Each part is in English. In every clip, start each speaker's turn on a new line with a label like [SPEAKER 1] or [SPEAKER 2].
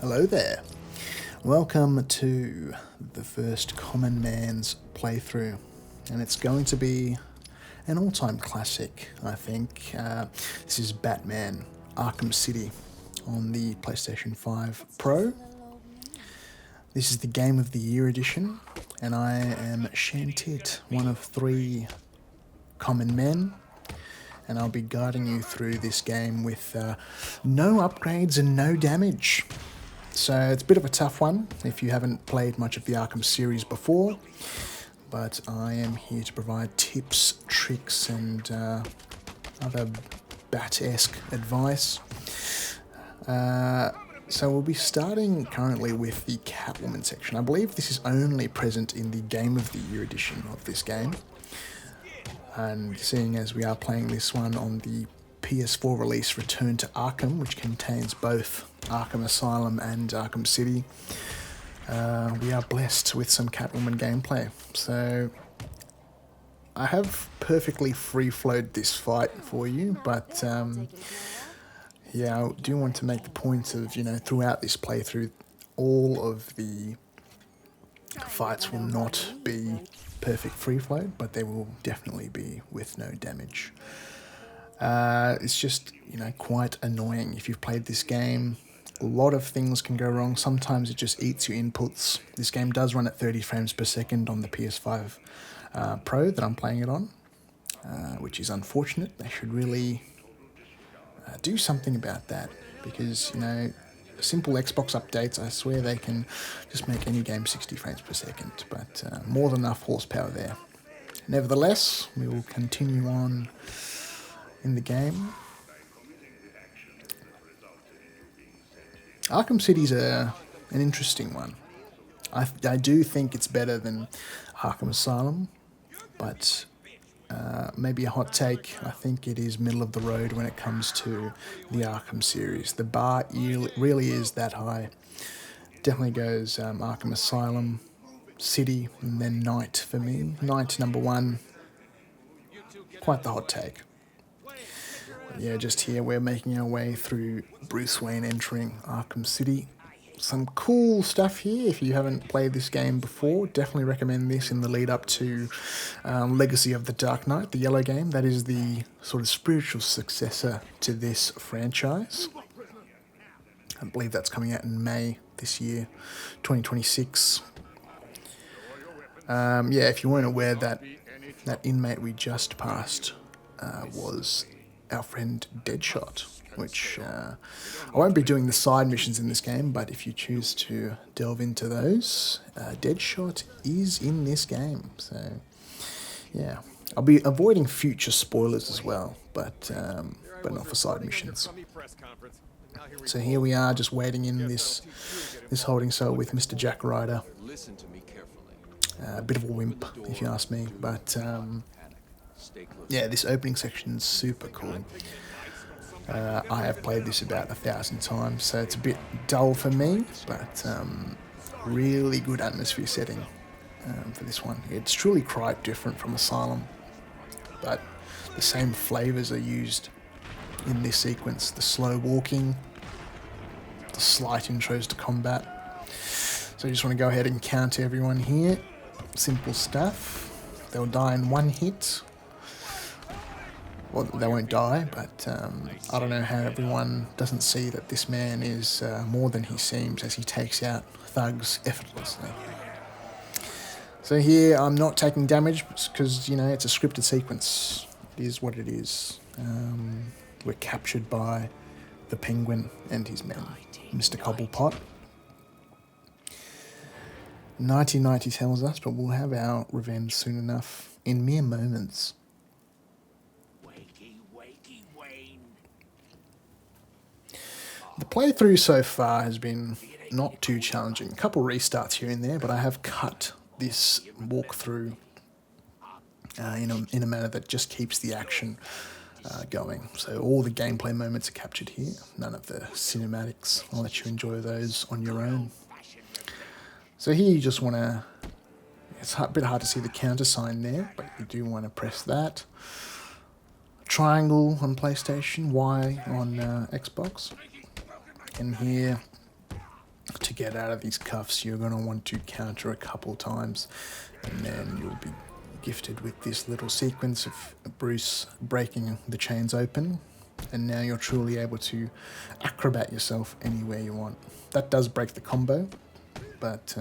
[SPEAKER 1] Hello there. Welcome to the first Common Man's playthrough, and it's going to be an all-time classic, I think. This is Batman Arkham City on the PlayStation 5 Pro. This is the Game of the Year edition, and I am Shantyt, one of 3 common men, and I'll be guiding you through this game with no upgrades and no damage. So it's a bit of a tough one if you haven't played much of the Arkham series before, but I am here to provide tips, tricks, and other Bat-esque advice. So we'll be starting currently with the Catwoman section. I believe this is only present in the Game of the Year edition of this game. And seeing as we are playing this one on the PS4 release Return to Arkham, which contains both Arkham Asylum and Arkham City, we are blessed with some Catwoman gameplay. So I have perfectly free-flowed this fight for you, but yeah, I do want to make the point of, throughout this playthrough, all of the fights will not be perfect free-flowed, but they will definitely be with no damage. It's just, quite annoying. If you've played this game, a lot of things can go wrong. Sometimes it just eats your inputs. This game does run at 30 frames per second on the PS5 Pro that I'm playing it on, which is unfortunate. They should really do something about that, because, simple Xbox updates, I swear they can just make any game 60 frames per second, but more than enough horsepower there. Nevertheless, we will continue on in the game. Arkham City's an interesting one. I do think it's better than Arkham Asylum, but maybe a hot take, I think it is middle of the road when it comes to the Arkham series. The bar really is that high. Definitely goes Arkham Asylum, City, and then Night for me. Night number 1, quite the hot take. Yeah, just here we're making our way through Bruce Wayne entering Arkham City. Some cool stuff here. If you haven't played this game before, definitely recommend this in the lead up to Legacy of the Dark Knight, the yellow game. That is the sort of spiritual successor to this franchise. I believe that's coming out in May this year, 2026. Yeah, if you weren't aware, that inmate we just passed was our friend Deadshot, which I won't be doing the side missions in this game, but if you choose to delve into those, Deadshot is in this game. So yeah, I'll be avoiding future spoilers as well, but not for side missions. So here we are, just waiting in this holding cell with Mr. Jack Ryder. A bit of a wimp, if you ask me, but yeah, this opening section's super cool. I have played this about 1,000 times, so it's a bit dull for me, but really good atmosphere setting for this one. It's truly quite different from Asylum, but the same flavours are used in this sequence. The slow walking, the slight intros to combat. So you just want to go ahead and counter everyone here. Simple stuff. They'll die in one hit. Well, they won't die, but I don't know how everyone doesn't see that this man is more than he seems as he takes out thugs effortlessly. So here I'm not taking damage because, it's a scripted sequence. It is what it is. We're captured by the Penguin and his men, Mr. Cobblepot. 1990 tells us, but we'll have our revenge soon enough, in mere moments. The playthrough so far has been not too challenging. A couple restarts here and there, but I have cut this walkthrough in a manner that just keeps the action going. So all the gameplay moments are captured here, none of the cinematics. I'll let you enjoy those on your own. So here you just want to, it's a bit hard to see the counter sign there, but you do want to press that. Triangle on PlayStation, Y on Xbox. And here to get out of these cuffs, you're going to want to counter a couple times, and then you'll be gifted with this little sequence of Bruce breaking the chains open, and now you're truly able to acrobat yourself anywhere you want. That does break the combo, but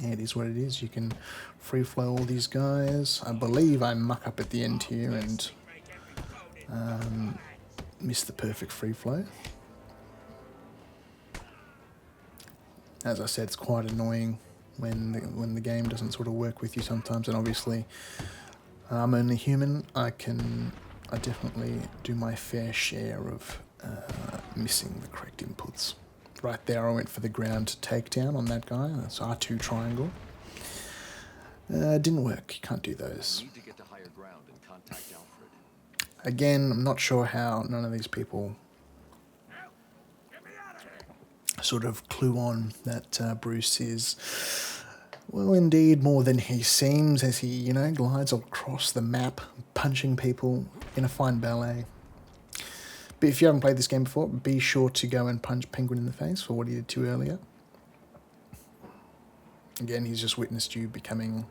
[SPEAKER 1] yeah, it is what it is. You can free flow all these guys. I believe I muck up at the end here and miss the perfect free flow. As I said, it's quite annoying when the game doesn't sort of work with you sometimes, and obviously I'm only human. I definitely do my fair share of missing the correct inputs. Right there, I went for the ground takedown on that guy. That's R2 triangle. Didn't work. You can't do those. Again, I'm not sure how none of these people sort of clue on that Bruce is, well, indeed, more than he seems, as he, you know, glides across the map, punching people in a fine ballet. But if you haven't played this game before, be sure to go and punch Penguin in the face for what he did to you earlier. Again, he's just witnessed you becoming,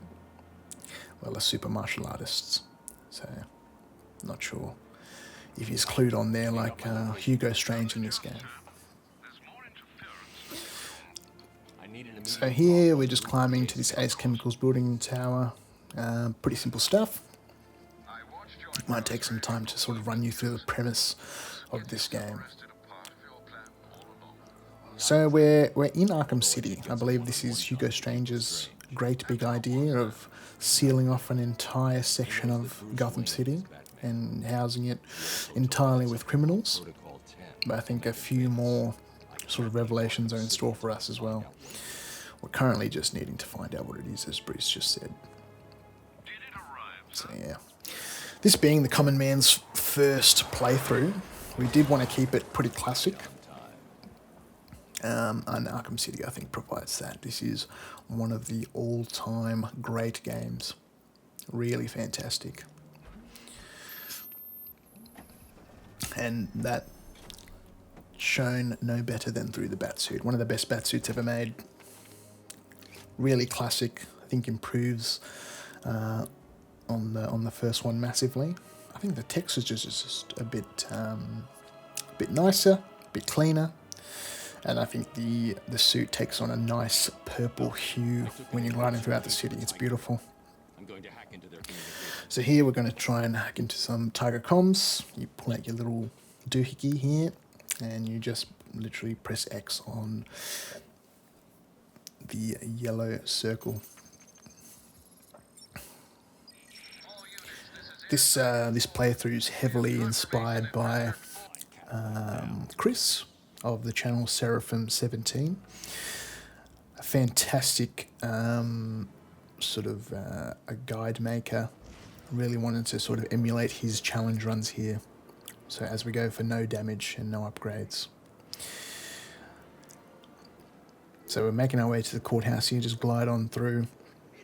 [SPEAKER 1] well, a super martial artist. So, not sure if he's clued on there like Hugo Strange in this game. So here we're just climbing to this Ace Chemicals building tower. Pretty simple stuff. It might take some time to sort of run you through the premise of this game. So we're in Arkham City. I believe this is Hugo Strange's great big idea of sealing off an entire section of Gotham City and housing it entirely with criminals. But I think a few more sort of revelations are in store for us as well. We're currently just needing to find out what it is, as Bruce just said. So yeah. This being the common man's first playthrough, we did want to keep it pretty classic. And Arkham City, I think, provides that. This is one of the all-time great games. Really fantastic. And that shown no better than through the Batsuit. One of the best Batsuits ever made. Really classic. I think improves on the first one massively. I think the textures is just a bit nicer, a bit cleaner, and I think the suit takes on a nice purple hue when you're gliding throughout the city. It's beautiful. So here we're going to try and hack into some Tiger comms. You pull out your little doohickey here, and you just literally press X on the yellow circle. This playthrough is heavily inspired by Chris of the channel Seraphim17. A fantastic sort of a guide maker. Really wanted to sort of emulate his challenge runs here. So as we go for no damage and no upgrades. So we're making our way to the courthouse here, just glide on through.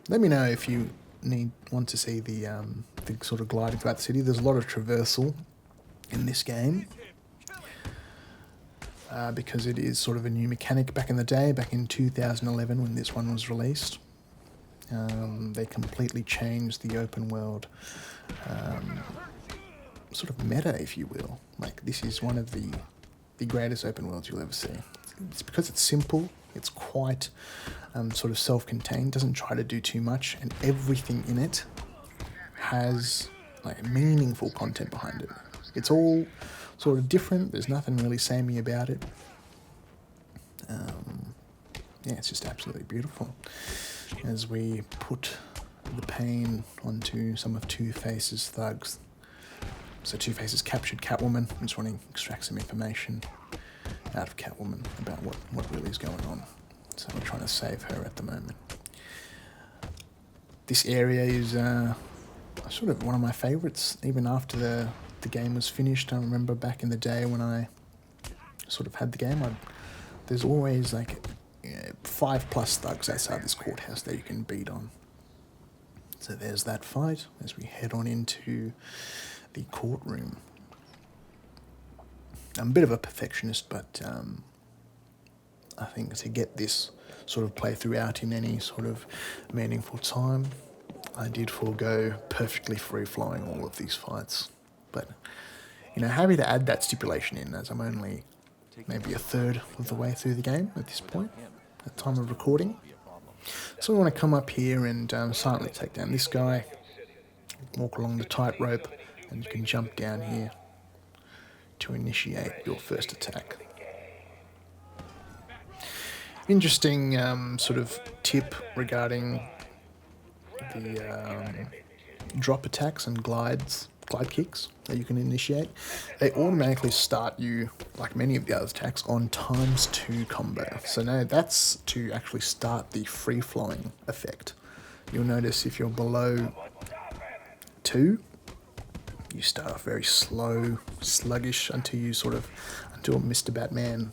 [SPEAKER 1] Let me know if you want to see the sort of gliding throughout the city. There's a lot of traversal in this game because it is sort of a new mechanic back in the day, back in 2011 when this one was released. They completely changed the open world sort of meta, if you will. Like, this is one of the greatest open worlds you'll ever see. It's because it's simple. It's quite sort of self-contained, doesn't try to do too much, and everything in it has like meaningful content behind it. It's all sort of different. There's nothing really samey about it. Yeah, it's just absolutely beautiful. As we put the pain onto some of Two-Face's thugs. So Two-Face has captured Catwoman. I'm just wanting to extract some information out of Catwoman about what really is going on. So we're trying to save her at the moment. This area is sort of one of my favourites, even after the game was finished. I remember back in the day when I sort of had the game, there's always like 5+ thugs outside this courthouse that you can beat on. So there's that fight as we head on into the courtroom. I'm a bit of a perfectionist, but I think to get this sort of playthrough out in any sort of meaningful time, I did forego perfectly free-flowing all of these fights. But, you know, happy to add that stipulation in, as I'm only maybe a third of the way through the game at this point, at time of recording. So we want to come up here and silently take down this guy, walk along the tightrope, and you can jump down here to initiate your first attack. Interesting sort of tip regarding the drop attacks and glide kicks that you can initiate. They automatically start you, like many of the other attacks, on ×2 combo. So now that's to actually start the free-flowing effect. You'll notice if you're below 2, you start off very slow, sluggish, until Mr. Batman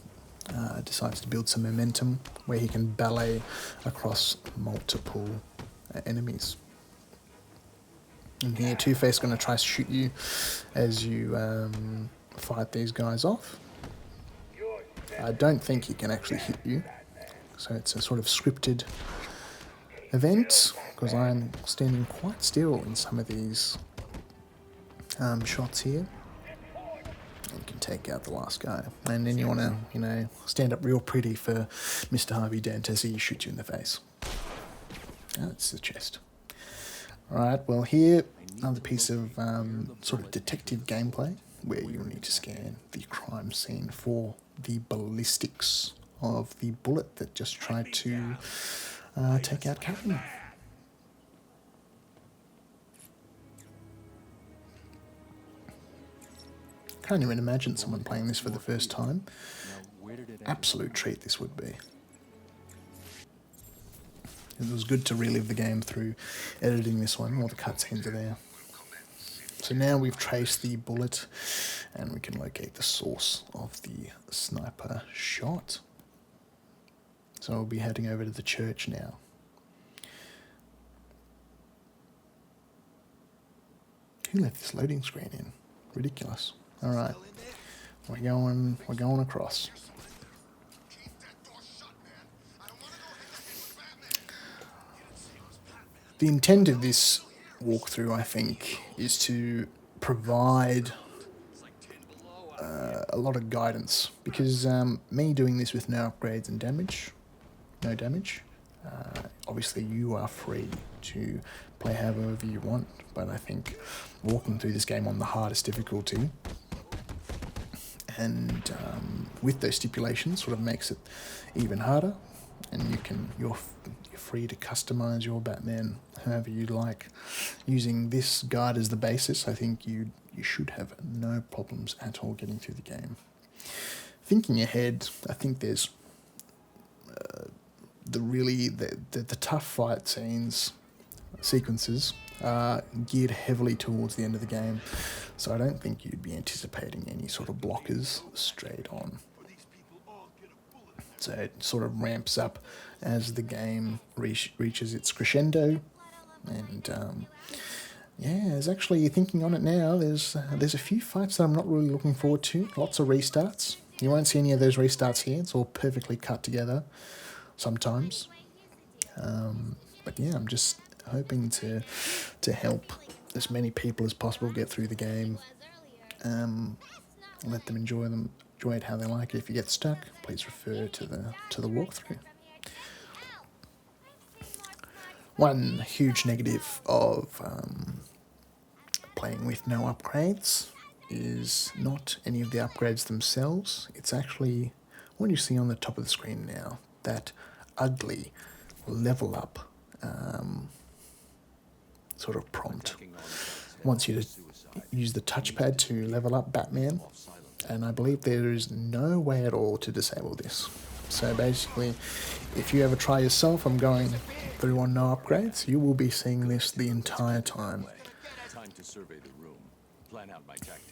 [SPEAKER 1] decides to build some momentum where he can ballet across multiple enemies. And here, Two-Face is going to try to shoot you as you fight these guys off. I don't think he can actually hit you, so it's a sort of scripted event, because I'm standing quite still in some of these shots here. And you can take out the last guy. And then you want to, you know, stand up real pretty for Mr. Harvey Dent as he shoots you in the face. That's the chest. Alright, well here, another piece of sort of detective gameplay where you'll need to scan the crime scene for the ballistics of the bullet that just tried to take out Catwoman. Can't even imagine someone playing this for the first time. Absolute treat this would be. It was good to relive the game through editing this one. All the cutscenes are there. So now we've traced the bullet and we can locate the source of the sniper shot. So we'll be heading over to the church now. Who left this loading screen in? Ridiculous. Alright. We're going across. The intent of this walkthrough, I think, is to provide a lot of guidance, because me doing this with no upgrades and no damage, obviously you are free to play however you want, but I think walking through this game on the hardest difficulty and with those stipulations sort of makes it even harder, and you're free to customize your Batman however you like. Using this guide as the basis, I think you should have no problems at all getting through the game. Thinking ahead, I think there's the tough fight sequences are geared heavily towards the end of the game, so I don't think you'd be anticipating any sort of blockers straight on. So it sort of ramps up as the game reaches its crescendo, and yeah, there's actually, thinking on it now, there's a few fights that I'm not really looking forward to. Lots of restarts. You won't see any of those restarts here. It's all perfectly cut together sometimes. But yeah, I'm just hoping to help as many people as possible get through the game. Let them enjoy it how they like it. If you get stuck, please refer to the walkthrough. One huge negative of playing with no upgrades is not any of the upgrades themselves. It's actually what you see on the top of the screen now, that ugly level up sort of prompt. Wants you to use the touchpad to level up Batman, and I believe there is no way at all to disable this. So basically, if you ever try yourself, I'm going through on no upgrades, you will be seeing this the entire time.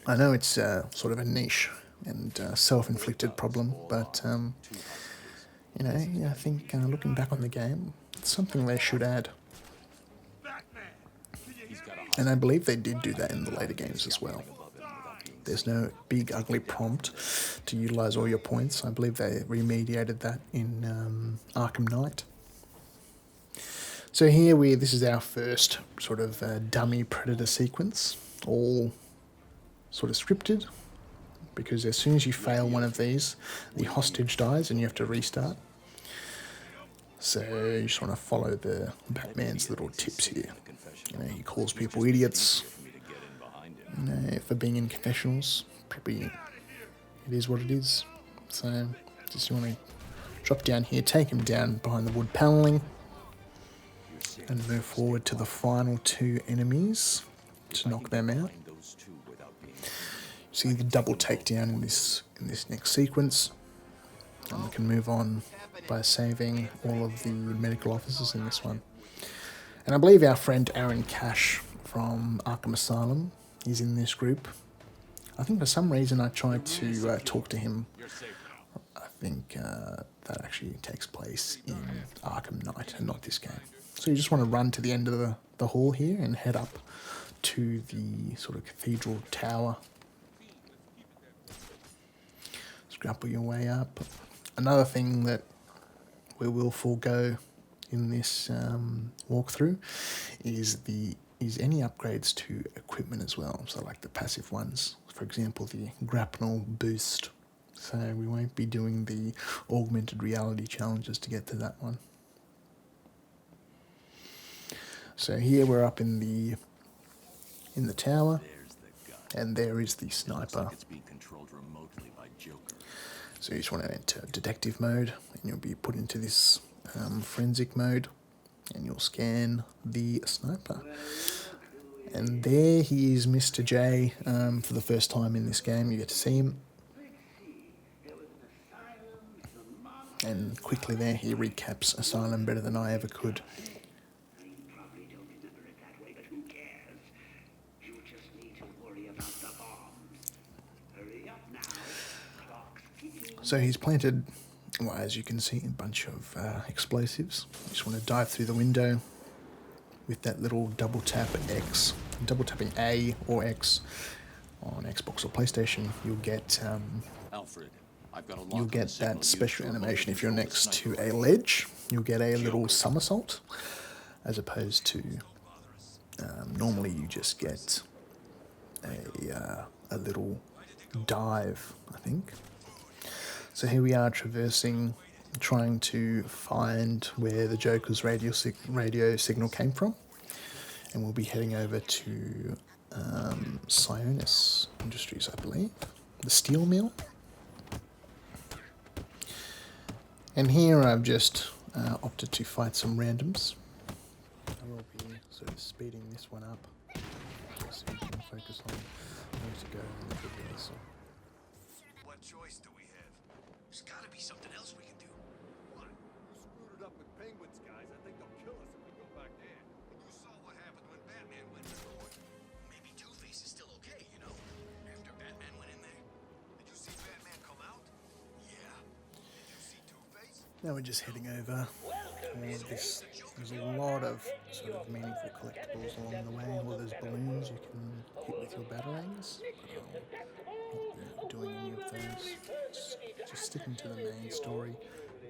[SPEAKER 1] I know it's sort of a niche and self-inflicted problem, but you know, I think looking back on the game, it's something they should add. And I believe they did do that in the later games as well. There's no big ugly prompt to utilise all your points. I believe they remediated that in Arkham Knight. So here this is our first sort of dummy predator sequence, all sort of scripted, because as soon as you fail one of these, the hostage dies and you have to restart. So you just want to follow the Batman's little tips here. You know, he calls people idiots, you know, for being in confessionals. Probably it is what it is. So just want to drop down here, take him down behind the wood panelling, and move forward to the final two enemies to knock them out. See the double takedown in this next sequence, and we can move on by saving all of the medical officers in this one. And I believe our friend Aaron Cash from Arkham Asylum is in this group. I think for some reason I tried to talk to him. I think that actually takes place in Arkham Knight and not this game. So you just want to run to the end of the hall here and head up to the sort of cathedral tower. Scrapple your way up. Another thing that we will forego in this walkthrough is any upgrades to equipment as well. So like the passive ones, for example, the grapnel boost. So we won't be doing the augmented reality challenges to get to that one. So here we're up in the tower, and there is the sniper. So you just want to enter detective mode, and you'll be put into this forensic mode, and you'll scan the sniper. And there he is, Mr. J, for the first time in this game. You get to see him. And quickly there he recaps Asylum better than I ever could. So he's planted, well, as you can see, a bunch of explosives. You just want to dive through the window with that little double tap X. Double tapping A or X on Xbox or PlayStation, you'll get that special animation. If you're next to a ledge, you'll get a little somersault, as opposed to normally you just get a little dive, I think. So here we are traversing, trying to find where the Joker's radio signal came from. And we'll be heading over to Sionis Industries, I believe. The steel mill. And here I've just opted to fight some randoms. I will be sort of speeding this one up, so we can focus on where to go and look at this.
[SPEAKER 2] What choice do we have? There's gotta be something else we can do. What? We screwed it up with penguins, guys. I think they'll kill us if we go back there. You saw what happened when Batman went to court. Maybe Two-Face is still okay, you know? After Batman went in there. Did you see Batman come out? Yeah. Did you see Two-Face?
[SPEAKER 1] Now we're just heading over all of this. There's a lot of sort of meaningful collectibles along the way. All those balloons you can hit with your batarangs. But not doing any of those. Just sticking to the main story,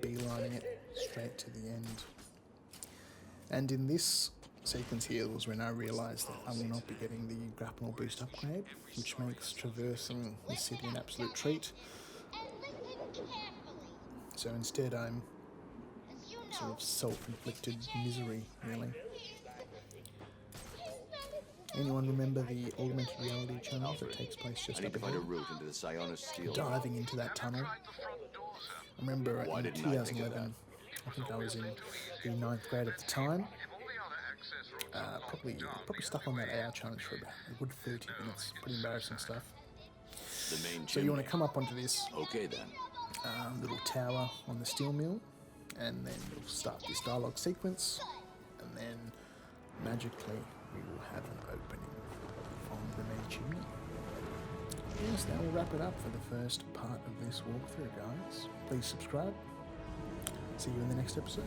[SPEAKER 1] beelining it straight to the end. And in this sequence here was when I realised that I will not be getting the grapnel boost upgrade, which makes traversing the city an absolute treat. So instead I'm sort of self-inflicted misery, really. Anyone remember the augmented reality challenge that takes place just up ahead? Diving into that tunnel. I remember in 2011, I think I was in the 9th grade at the time. Probably stuck on that AR challenge for about a good 30 minutes. Pretty embarrassing stuff. So you want to come up onto this little tower on the steel mill, and then you'll start this dialogue sequence, and then magically we will have an opening from the main chimney. Yes, that will wrap it up for the first part of this walkthrough, guys. Please subscribe. See you in the next episode.